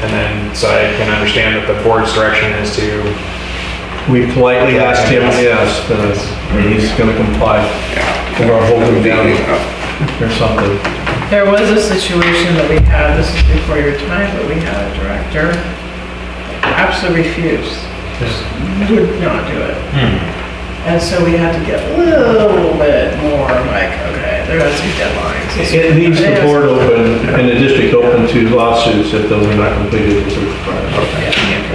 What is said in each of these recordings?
And then, so I can understand that the board's direction is to, We politely asked him, yes, and he's gonna comply. We're gonna hold him down or something. There was a situation that we had, this is before your time, but we had a director absolutely refused, just would not do it. And so we had to get a little bit more like, okay, there has to be deadlines. It leaves the board open and the district open to lawsuits if those are not completed as required.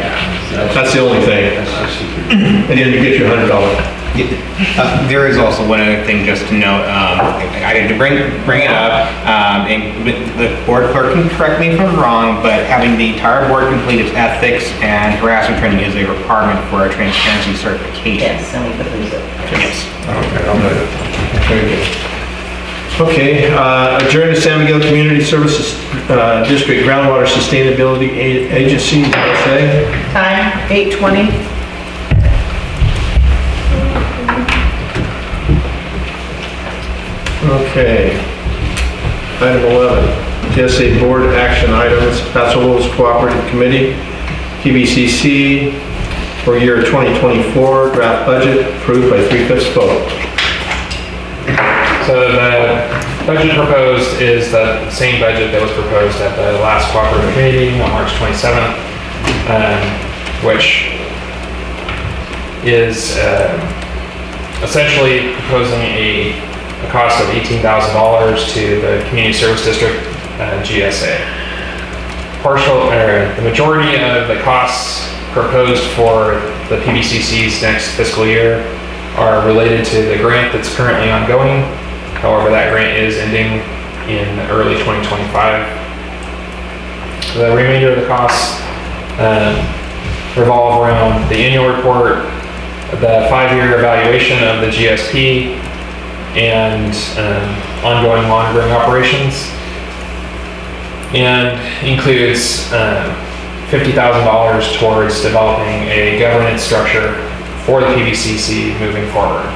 Yeah. That's the only thing. And then you get your $100. There is also one other thing just to note, I had to bring it up, and the board clerk can correct me if I'm wrong, but having the entire board complete its ethics and harassment training is a requirement for a transparency certification. Yes, and we could lose it. Yes. Okay, I'll note it. Very good. Okay, adjourn to San Miguel Community Services District Groundwater Sustainability Agency, GSA. Time, 8:20. Okay. Item 11, GSA Board Action Items, Paso Robles Cooperative Committee, PBCC, for year 2024, draft budget approved by 3/5 vote. so the budget proposed is the same budget that was proposed at the last cooperative meeting on March 27th, which is essentially proposing a cost of $18,000 to the Community Service District, GSA. The majority of the costs proposed for the PBCC's next fiscal year are related to the grant that's currently ongoing. However, that grant is ending in early 2025. The remainder of the costs revolve around the annual report, the 5-year evaluation of the GSP, and ongoing monitoring operations, and includes $50,000 towards developing a governance structure for the PBCC moving forward.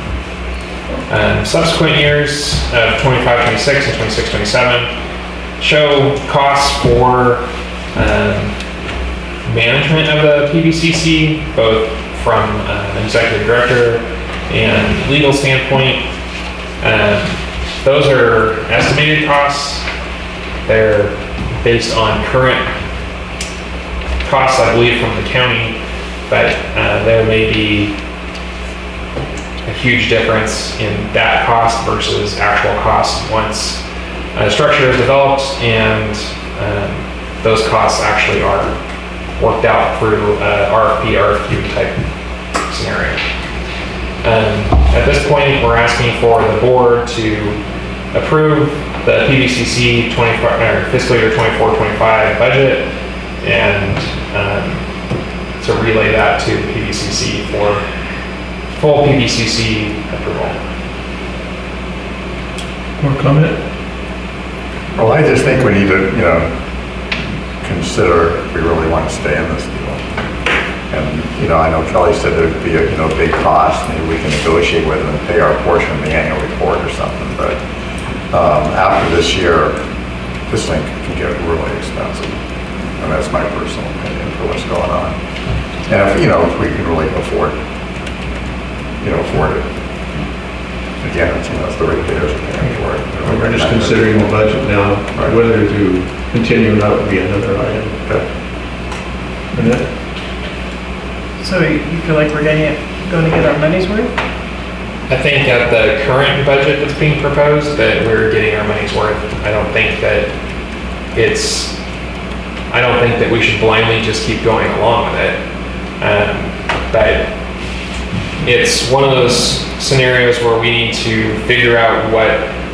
Subsequent years of 25-26 and 26-27 show costs for management of the PBCC, both from an executive director and legal standpoint. Those are estimated costs. They're based on current costs, I believe, from the county, but there may be a huge difference in that cost versus actual cost once a structure is developed and those costs actually are worked out through RFP, RFQ type scenario. At this point, we're asking for the board to approve the PBCC fiscal year 24-25 budget and to relay that to the PBCC for full PBCC approval. More comment? Well, I just think we need to, consider if we really want to stay in this deal. And, I know Kelly said there'd be a, big cost. Maybe we can negotiate with them and pay our portion of the annual report or something. But after this year, this thing can get really expensive. And that's my personal opinion for what's going on. And if, if we can really afford it. Again, it's the ratepayers are paying for it. We're just considering the budget now, whether to continue or not would be another item. Annette? So you feel like we're going to get our money's worth? I think at the current budget that's being proposed that we're getting our money's worth. I don't think that we should blindly just keep going along with it. But it's one of those scenarios where we need to figure out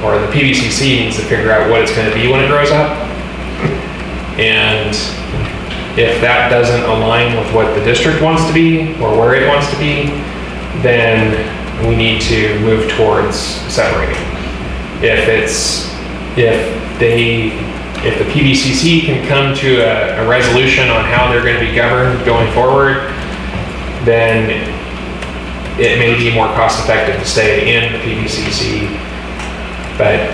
or the PBCC needs to figure out what it's going to be when it grows up. And if that doesn't align with what the district wants to be or where it wants to be, then we need to move towards separating. If the PBCC can come to a resolution on how they're going to be governed going forward, then it may be more cost effective to stay in the PBCC, but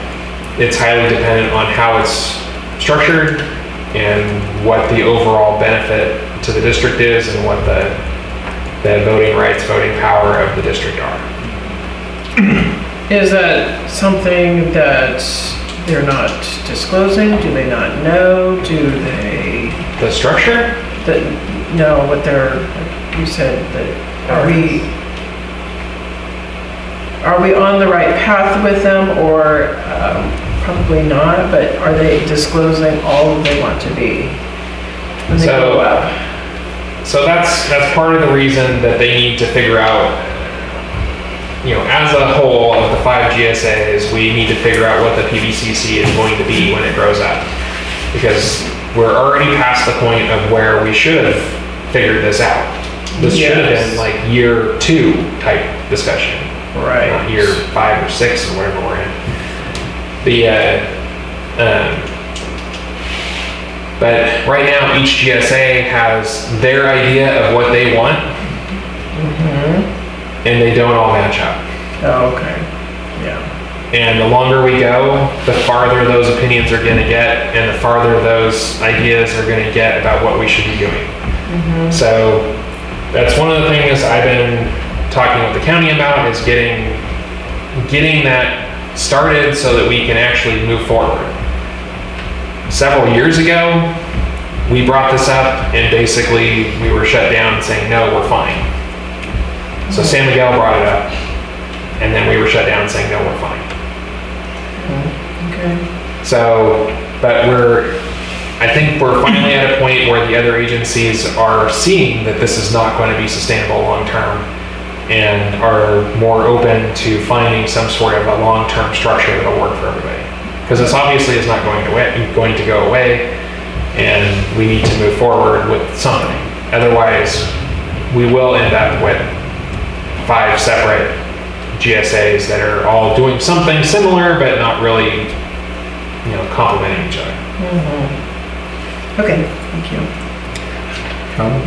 it's highly dependent on how it's structured and what the overall benefit to the district is and what the voting rights, voting power of the district are. Is that something that they're not disclosing? Do they not know? Do they, The structure? know what they're, you said that, are we on the right path with them, or probably not, but are they disclosing all that they want to be when they go up? So that's part of the reason that they need to figure out, as a whole of the 5 GSAs, we need to figure out what the PVCC is going to be when it grows up. Because we're already past the point of where we should have figured this out. This should have been like year 2 type discussion. Right. Not year 5 or 6 or whatever we're in. But right now, each GSA has their idea of what they want, and they don't all match up. Oh, okay. Yeah. And the longer we go, the farther those opinions are going to get, and the farther those ideas are going to get about what we should be doing. So that's one of the things I've been talking with the county about, is getting that started so that we can actually move forward. Several years ago, we brought this up and basically we were shut down saying, no, we're fine. So San Miguel brought it up and then we were shut down saying, no, we're fine. Okay. So, but I think we're finally at a point where the other agencies are seeing that this is not going to be sustainable long-term and are more open to finding some sort of a long-term structure that'll work for everybody. Because this obviously is not going to go away, and we need to move forward with something. Otherwise, we will end up with 5 separate GSAs that are all doing something similar, but not really, complementing each other. Okay, thank you.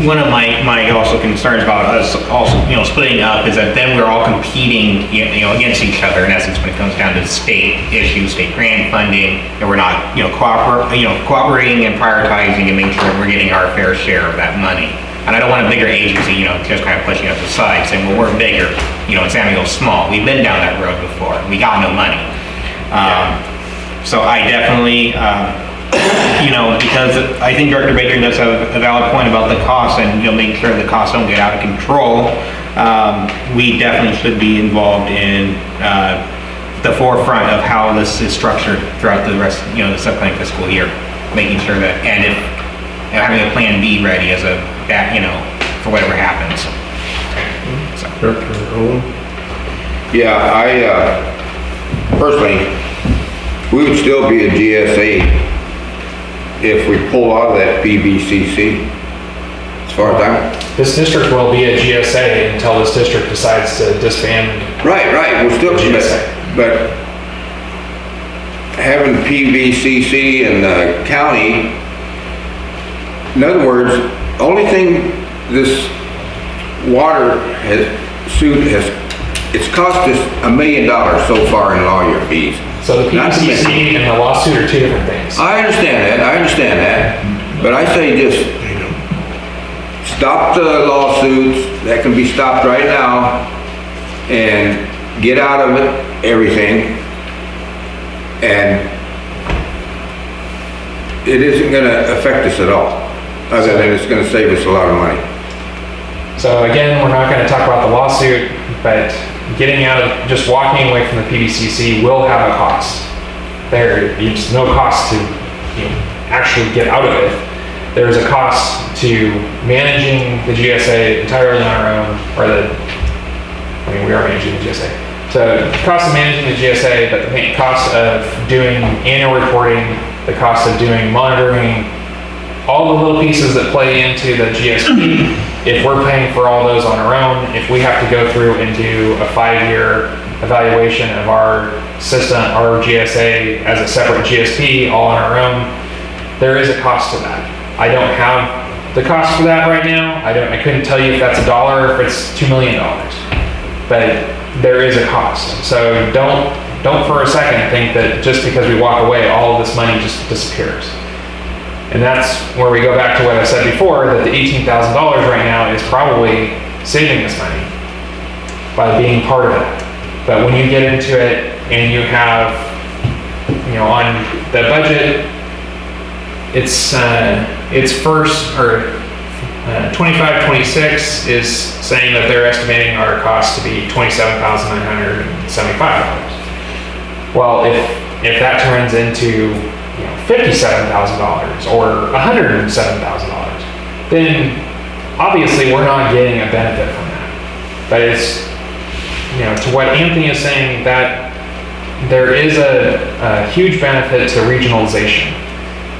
One of my also concerns about us also, splitting up is that then we're all competing, against each other in essence when it comes down to state issues, state grant funding, and we're not, cooperating and prioritizing and making sure that we're getting our fair share of that money. And I don't want a bigger agency, just kind of pushing us aside, saying, well, we're bigger, and San Miguel's small. We've been down that road before. We got no money. So I definitely, because I think Director Baker does have a valid point about the costs and, making sure the costs don't get out of control. We definitely should be involved in the forefront of how this is structured throughout the rest, the upcoming fiscal year, making sure that, and having a plan B ready as for whatever happens. So. Director Owen? Yeah, I personally, we would still be a GSA if we pull out of that PVCC, as far as I'm... This district will be a GSA until this district decides to disband. Right, we're still GSA. But having PVCC in the county, in other words, only thing this water it's cost us $1 million so far in lawyer fees. So the PVCC and the lawsuit are 2 different things. I understand that, but I say just stop the lawsuits, that can be stopped right now, and get out of it, everything, and it isn't gonna affect us at all, other than it's gonna save us a lot of money. So again, we're not going to talk about the lawsuit, but getting out of, just walking away from the PVCC will have a cost. There's no cost to actually get out of it. There's a cost to managing the GSA entirely on our own, we are managing the GSA. So the cost of managing the GSA, but the cost of doing annual reporting, the cost of doing monitoring, all the little pieces that play into the GSP, if we're paying for all those on our own, if we have to go through and do a 5-year evaluation of our system, our GSA as a separate GSP all on our own, there is a cost to that. I don't have the cost for that right now. I couldn't tell you if that's $1 or if it's $2 million, but there is a cost. So don't for a second think that just because we walk away, all of this money just disappears. And that's where we go back to what I said before, that the $18,000 right now is probably saving us money by being part of it. But when you get into it and you have, on the budget, it's first, or 25, 26 is saying that they're estimating our cost to be $27,975. Well, if that turns into $57,000 or $107,000, then obviously we're not getting a benefit from that. But it's, to what Anthony is saying, that there is a huge benefit to regionalization.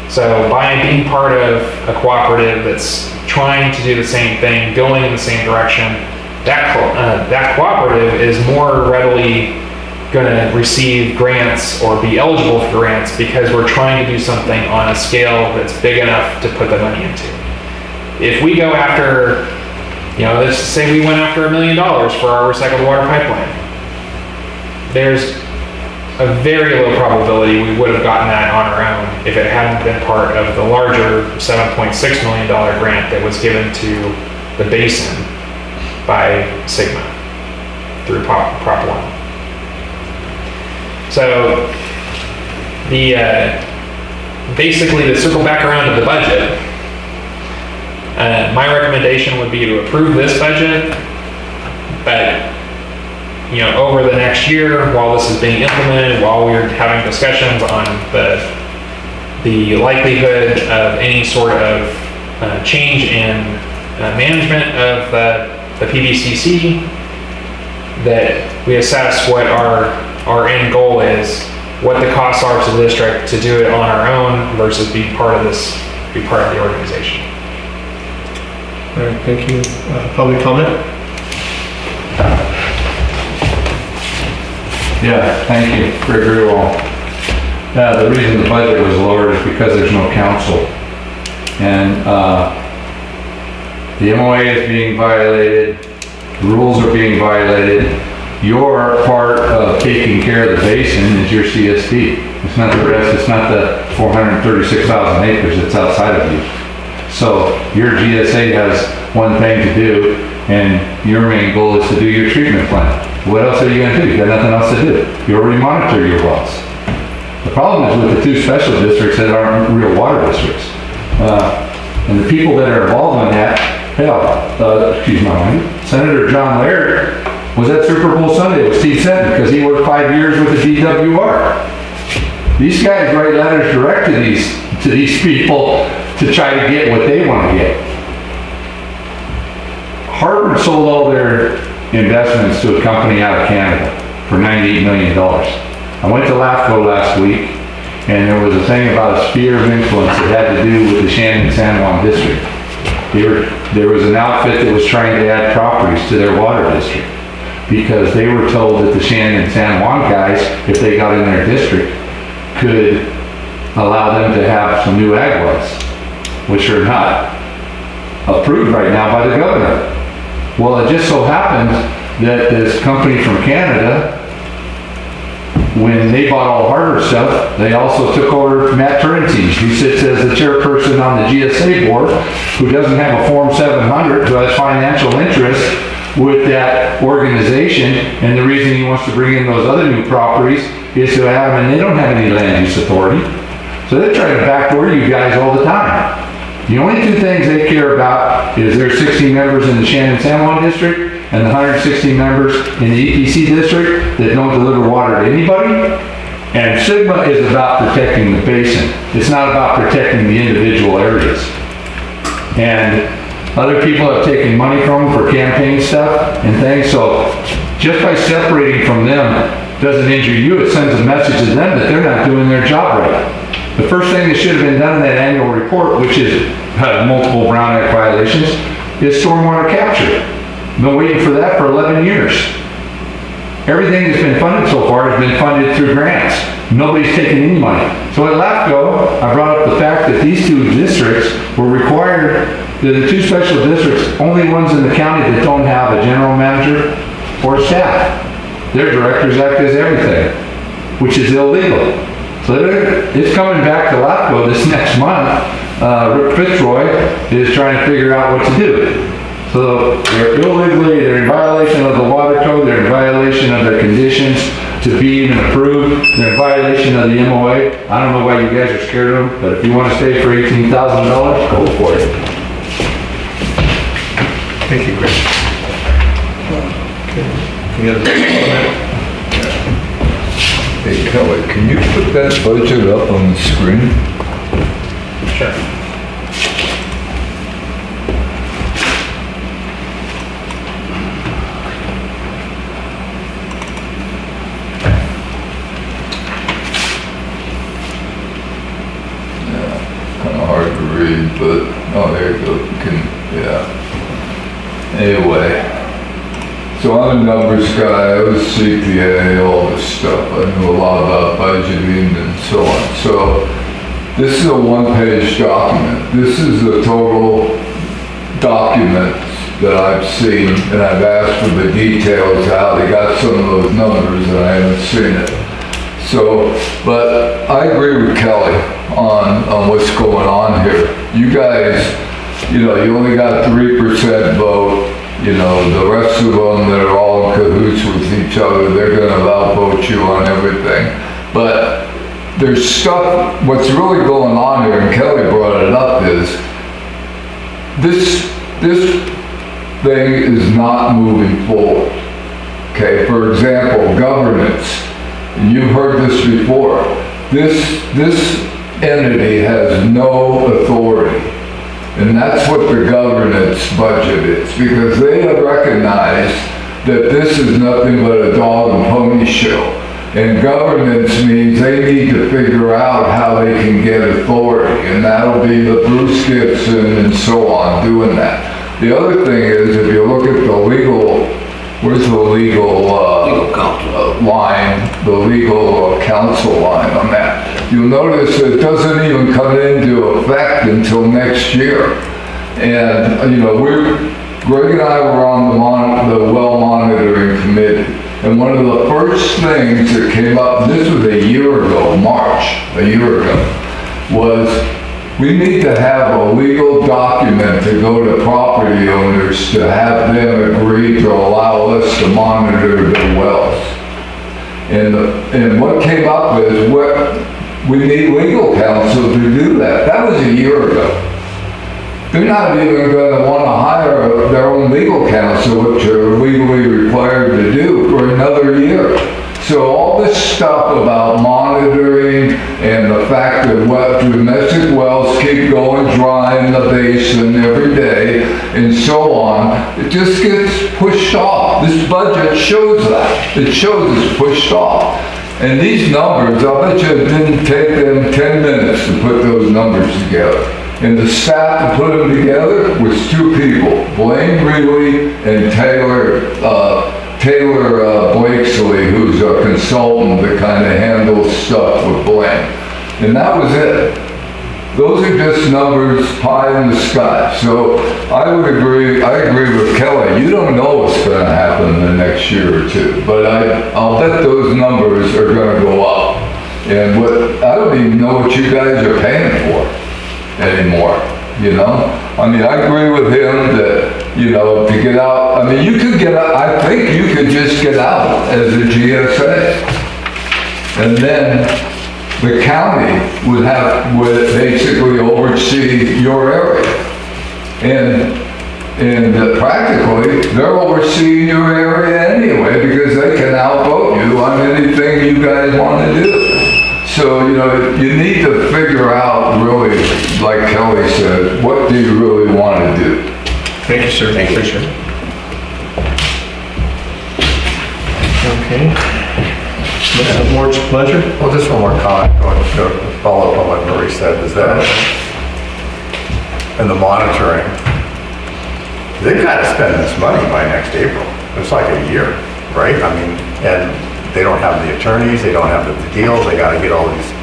So by being part of a cooperative that's trying to do the same thing, going in the same direction, that cooperative is more readily going to receive grants or be eligible for grants because we're trying to do something on a scale that's big enough to put the money into. If we go after, let's say we went after $1 million for our recycled water pipeline, there's a very low probability we would have gotten that on our own if it hadn't been part of the larger $7.6 million grant that was given to the basin by Sigma through Prop 1. So basically, to circle back around to the budget, my recommendation would be to approve this budget, but over the next year, while this is being implemented, while we're having discussions on the likelihood of any sort of change in management of the PBCC, that we assess what our end goal is, what the costs are to the district to do it on our own versus be part of the organization. All right, thank you. Public comment? Yeah, thank you. Very well. The reason the budget was lowered is because there's no council. And the MOA is being violated, the rules are being violated. Your part of taking care of the basin is your C.S.D. It's not the rest, it's not the 436,000 acres that's outside of you. So your GSA has one thing to do, and your main goal is to do your treatment plant. What else are you going to do? You've got nothing else to do. You already monitor your wells. The problem is with the two special districts that aren't real water districts. And the people that are involved in that, excuse my language, Senator John Laird was at Super Bowl Sunday with Steve Senton because he worked 5 years with the DWR. These guys write letters direct to these people to try to get what they want to get. Harvard sold all their investments to a company out of Canada for $98 million. I went to LAFCO last week, and there was a thing about a sphere of influence that had to do with the Shannon-San Juan district. There was an outfit that was trying to add properties to their water district because they were told that the Shannon and San Juan guys, if they got in their district, could allow them to have some new ag wells, which are not approved right now by the governor. Well, it just so happens that this company from Canada, when they bought all Harvard stuff, they also took over Matt Turrentine, who sits as the chairperson on the GSA board, who doesn't have a Form 700, who has financial interest with that organization, and the reason he wants to bring in those other new properties is to have them, and they don't have any land use authority. So they're trying to backdoor you guys all the time. The only two things they care about is their 16 members in the Shannon-San Juan district and the 116 members in the EPC district that don't deliver water to anybody. And Sigma is about protecting the basin. It's not about protecting the individual areas. And other people have taken money from them for campaign stuff and things. So just by separating from them doesn't injure you. It sends a message to them that they're not doing their job right. The first thing that should have been done in that annual report, which is multiple Brown Act violations, is stormwater capture. Been waiting for that for 11 years. Everything that's been funded so far has been funded through grants. Nobody's taken any money. So at LAFCO, I brought up the fact that these two districts were required, the two special districts, only ones in the county that don't have a general manager or staff. Their directors act as everything, which is illegal. So it's coming back to LAFCO this next month Rick Fitzroy is trying to figure out what to do. So they're illegally, they're in violation of the water code, they're in violation of their conditions to be even approved, they're in violation of the MOA. I don't know why you guys are scared of them, but if you want to stay for $18,000, go for it. Thank you, Chris. Any other comment? Hey Kelly, can you put that budget up on the screen? Sure. Kind of hard to read, but, oh, there you go, you can, yeah. Anyway, so I'm a numbers guy, I was CPA, all this stuff, I knew a lot about budgeting and so on. So this is a one-page document. This is the total document that I've seen, and I've asked for the details, how they got some of those numbers, and I haven't seen it. So, but I agree with Kelly on what's going on here. You guys, you know, you only got 3% vote. You know, the rest of them that are all in cahoots with each other, they're gonna outvote you on everything. But there's stuff, what's really going on here, and Kelly brought it up, is this thing is not moving forward. Okay, for example, governance. And you've heard this before. This entity has no authority. And that's what the governance budget is, because they have recognized that this is nothing but a dog and pony show. And governance means they need to figure out how they can get authority, and that'll be the Bruce Gibson and so on doing that. The other thing is, if you look at the legal, where's the legal counsel line, the legal counsel line on that, you'll notice it doesn't even come into effect until next year. And, you know, Greg and I were on the well monitoring committee. And one of the first things that came up, this was a year ago, March, a year ago, was we need to have a legal document to go to property owners to have them agree to allow us to monitor their wells. And what came up is we need legal counsel to do that. That was a year ago. They're not even going to want to hire their own legal counsel, which are legally required to do, for another year. So all this stuff about monitoring and the fact that domestic wells keep going dry in the basin every day and so on, it just gets pushed off. This budget shows that. It shows it's pushed off. And these numbers, I'll bet you it didn't take them 10 minutes to put those numbers together. And the staff to put them together was two people, Blaine Greeley and Taylor Blakesley, who's a consultant that kind of handles stuff with Blaine. And that was it. Those are just numbers pie in the sky. So I agree with Kelly. You don't know what's going to happen in the next year or two, but I'll bet those numbers are going to go up. And I don't even know what you guys are paying for anymore, you know? I mean, I agree with him that, you know, to get out, I mean, you could get out, I think you could just get out as a GSA. And then the county would basically oversee your area. And practically, they're overseeing your area anyway, because they can outvote you on anything you guys want to do. So, you know, you need to figure out really, like Kelly said, what do you really want to do? Thank you, sir. Thank you. Appreciate it. Okay. What's the board's pleasure? Well, just one more comment, to follow up on what Marie said, is that in the monitoring, they've got to spend this money by next April. It's like a year, right? I mean, and they don't have the attorneys, they don't have the deals, they got to get all these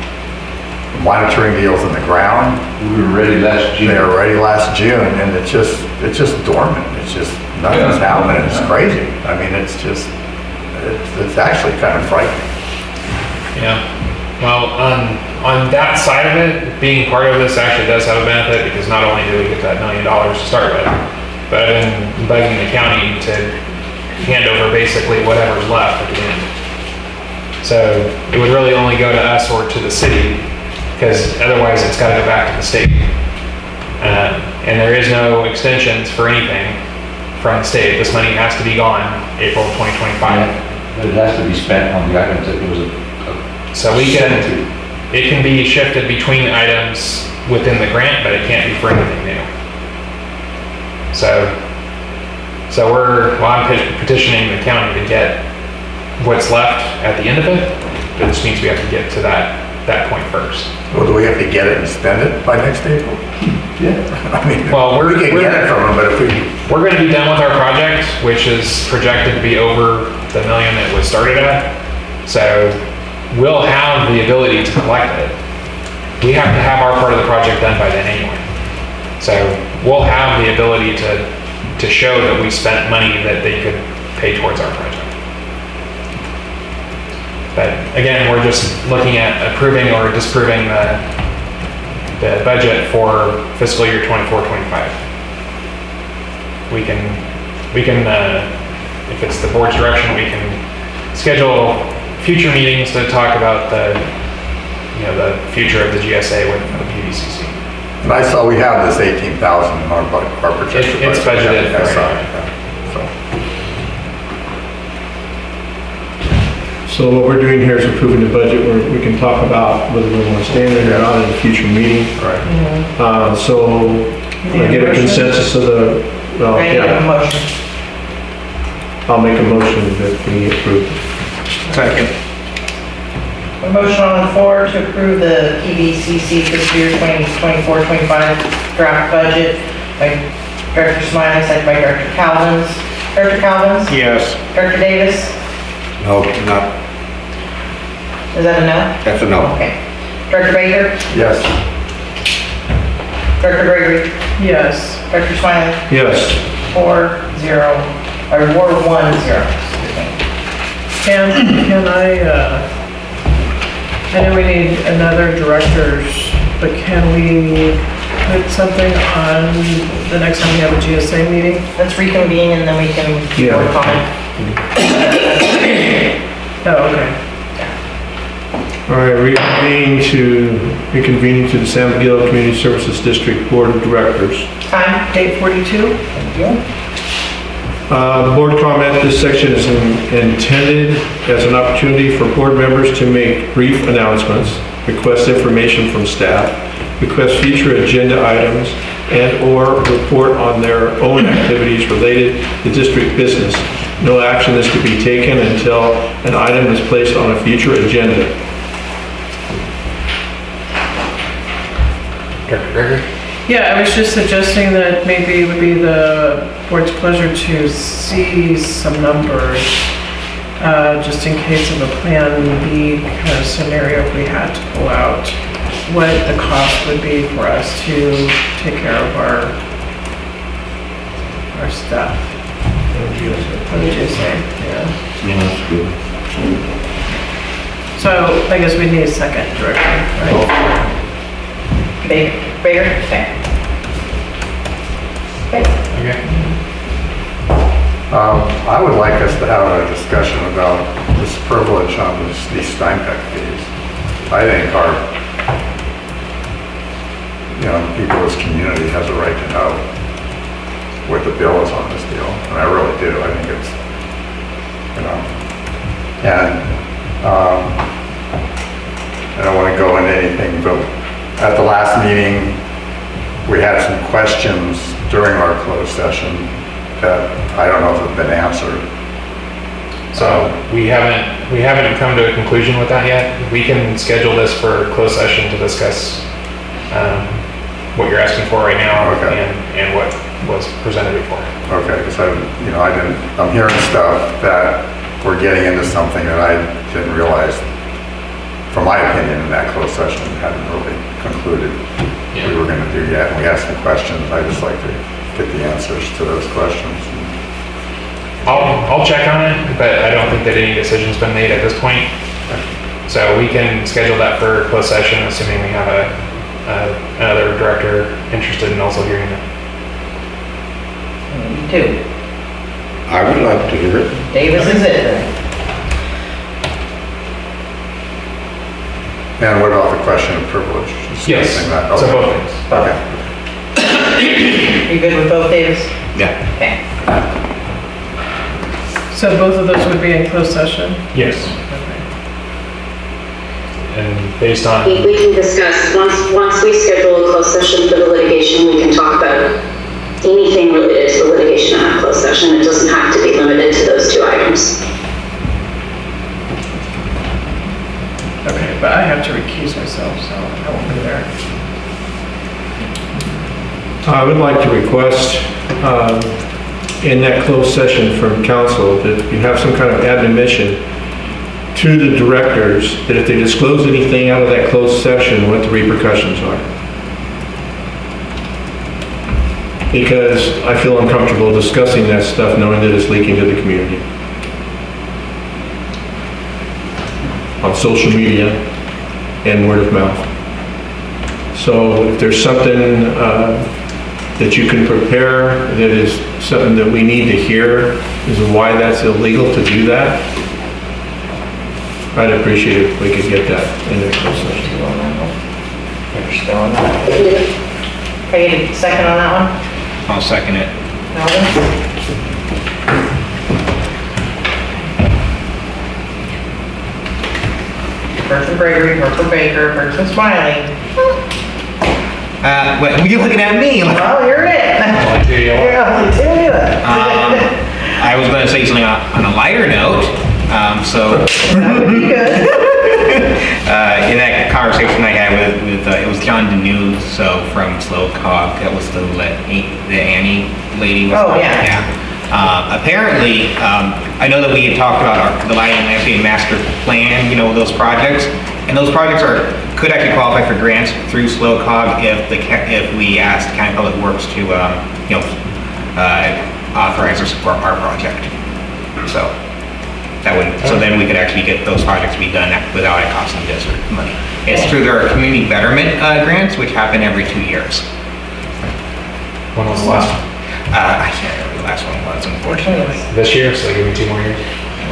monitoring deals in the ground. We were ready last June. They were ready last June, and it's just dormant. It's just, nothing's happening. It's crazy. I mean, it's actually kind of frightening. Yeah. Well, on that side of it, being part of this actually does have a benefit because not only do we get that $1 million to start with, but I've been begging the county to hand over basically whatever's left at the end. So it would really only go to us or to the city because otherwise it's got to go back to the state. And there is no extensions for anything from the state. This money has to be gone April 2025. But it has to be spent on the items that it was So it can be shifted between items within the grant, but it can't be for anything new. I'm petitioning the county to get what's left at the end of it. But this means we have to get to that point first. Well, do we have to get it and spend it by next April? Yeah. I mean, Well, we can get it from them, but if we, We're gonna be done with our project, which is projected to be over the $1 million that was started at. So we'll have the ability to collect it. We have to have our part of the project done by then anyway. So we'll have the ability to show that we spent money that they could pay towards our project. But again, we're just looking at approving or disapproving the budget for fiscal year 24-25. We can, if it's the board's direction, we can schedule future meetings to talk about the future of the GSA with the PVCC. and I saw we have this 18,000 in our projected. It's budgeted for I it. saw it, yeah. So what we're doing here is approving the budget where we can talk about whether we want to stay in it or not in a future meeting. So, right. So I get a consensus of the, well, I need a yeah, motion. I'll make a motion that we approve. Second. A motion on the floor to approve the PVCC fiscal year 2024-25 draft budget by Director Smiley, second by Director Calvins. Director Calvins? Yes. Director Davis? No, not, Is that a no? that's a no. Okay. Director Baker? Yes. Director Gregory? Yes. Director Smiley? Yes. 4-0, or 1-0. Can I know we need another directors, but can we put something on the next time we have a GSA meeting? Let's reconvene and then we can work on it. Oh, okay. All right, reconvening to the San Miguel Community Services District Board of Directors. Time, 8:42. Thank you. The board comment, this section is intended as an opportunity for board members to make brief announcements, request information from staff, request future agenda items, and/or report on their own activities related to district business. No action is to be taken until an item is placed on a future agenda. Director Gregory? Yeah, I was just suggesting that maybe it would be the board's pleasure to see some numbers, just in case of a plan B kind of scenario if we had to pull out, what the cost would be for us to take care of our stuff. What did you say? Yeah. Yeah, that's good. So I guess we need a second director, right? Baker? Okay. Okay. I would like us to have a discussion about this privilege on these Steinbeck fees. I think people in this community has a right to know what the bill is on this deal, and I really do. I think it's, and I don't want to go into anything, but at the last meeting, we had some questions during our closed session that I don't know if have been answered. So we haven't come to a conclusion with that yet. We can schedule this for closed session to discuss what you're asking for right now. Okay. and what was presented before. Okay, because I'm hearing stuff that we're getting into something that I didn't realize, from my opinion, in that closed session, hadn't really concluded we were going to do yet. And we asked some questions. I'd just like to get the answers to those questions. I'll check on it, but I don't think that any decision's been made at this point. So we can schedule that for closed session, assuming we have another director interested in also hearing it. Me too. I would like to hear it. Davis is it then. And what about the question of privilege? Just Yes, saying that. so Okay. both things. Okay. You good with both, Davis? Yeah. Okay. So both of those would be in closed session? Yes. And based on, We can discuss, once we schedule a closed session for the litigation, we can talk about anything related to the litigation in a closed session. It doesn't have to be limited to those two items. Okay, but I have to recuse myself, so I won't be there. I would like to request, in that closed session from council, that you have some kind of admonition to the directors, that if they disclose anything out of that closed session, what the repercussions are. Because I feel uncomfortable discussing that stuff knowing that it's leaking to the community. On social media and word of mouth. So if there's something that you can prepare that is something that we need to hear, is why that's illegal to do that, I'd appreciate it if we could get that in the closed session. Still on that one? You're still on that one? Can I get a second on that one? I'll second it. Melvin? Person Gregory, person Baker, person Smiley. What, were you looking at me? Well, you're it. only two you want. You're only two of it. I was gonna say something on a lighter note, so, That would be good. in that conversation I had with it was John Denew, so from Slow Cog, that was the Annie lady. Oh, yeah. Yeah. Apparently, I know that we had talked about the lighting and landscape master plan, you know, those projects, and those projects could actually qualify for grants through Slow Cog if we asked County Public Works to, authorize or support our project. So then we could actually get those projects to be done without it costing district money. It's through their community betterment grants, which happen every 2 years. When was the last one? I can't remember the last one was, unfortunately. This year, so give me 2 more years.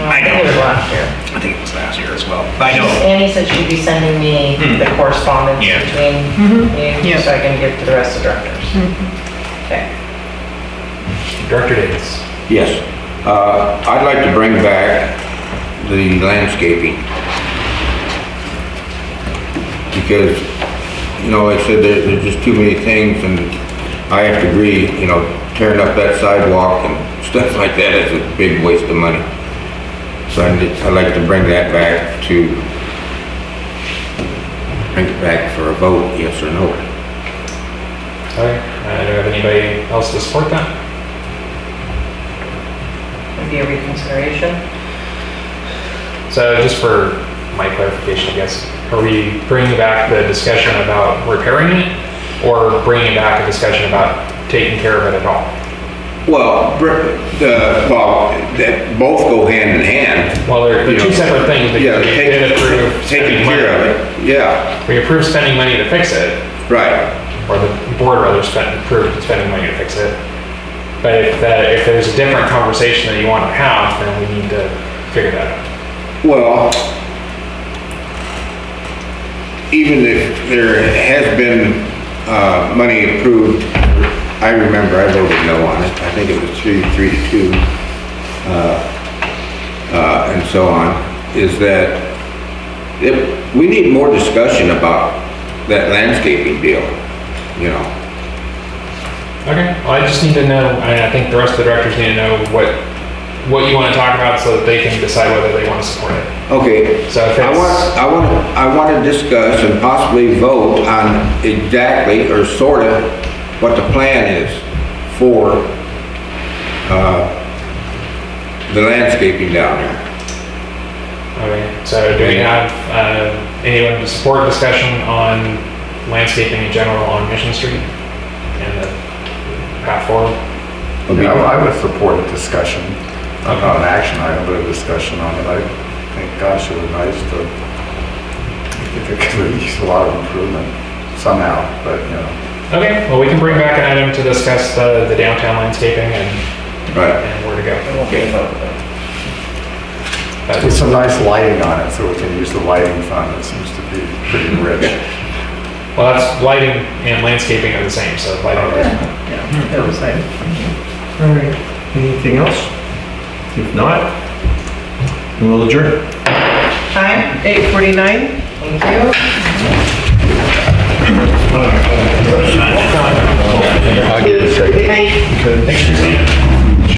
Well, I think it was last year. I think it was last year as well. But I know. Annie said she'd be sending me the correspondence Yeah. between you, Yeah. so I can give to the rest of the directors. Okay. Director Davis. Yes. I'd like to bring back the landscaping. Because, you know, like I said, there's just too many things, and I have to agree, you know, tearing up that sidewalk and stuff like that is a big waste of money. So I'd like to bring that back for a vote, yes or no. Okay, do I have anybody else to support that? Maybe a reconsideration. So just for my clarification, I guess, are we bringing back the discussion about repairing it, or bringing back a discussion about taking care of it at all? Well, that both go hand in hand. Well, they're You two know, separate things. because Yeah, we did approve taking spending care of money. it, yeah, We approved spending money to fix it, right. or the board rather approved spending money to fix it. But if there's a different conversation that you want to have, then we need to figure that out. Well, even if there has been money approved, I remember I voted no on it. I think it was 3 to 2, and so on, is that we need more discussion about that landscaping deal, you know. Okay, well, I just need to know, and I think the rest of the directors need to know what you want to talk about so that they can decide whether they want to support it. Okay, So if I want to discuss and possibly vote on exactly or sort of what the plan is for the landscaping down there. Okay, so do we have anyone to support discussion on landscaping in general on Mission Street and the path forward? Yeah, I would support a discussion, not an action item, but a discussion on it. I think, gosh, it would be nice to think it could use a lot of improvement somehow, but, you know. Okay, well, we can bring back an item to discuss the downtown landscaping and Right. where to go. With some nice lighting on it, so we can use the lighting fund. It seems to be pretty rich. Well, that's lighting and landscaping are the same, so lighting. Yeah, that was like, All right. Anything else? If not, we'll adjourn. time, 8:49. Thank you. Good night.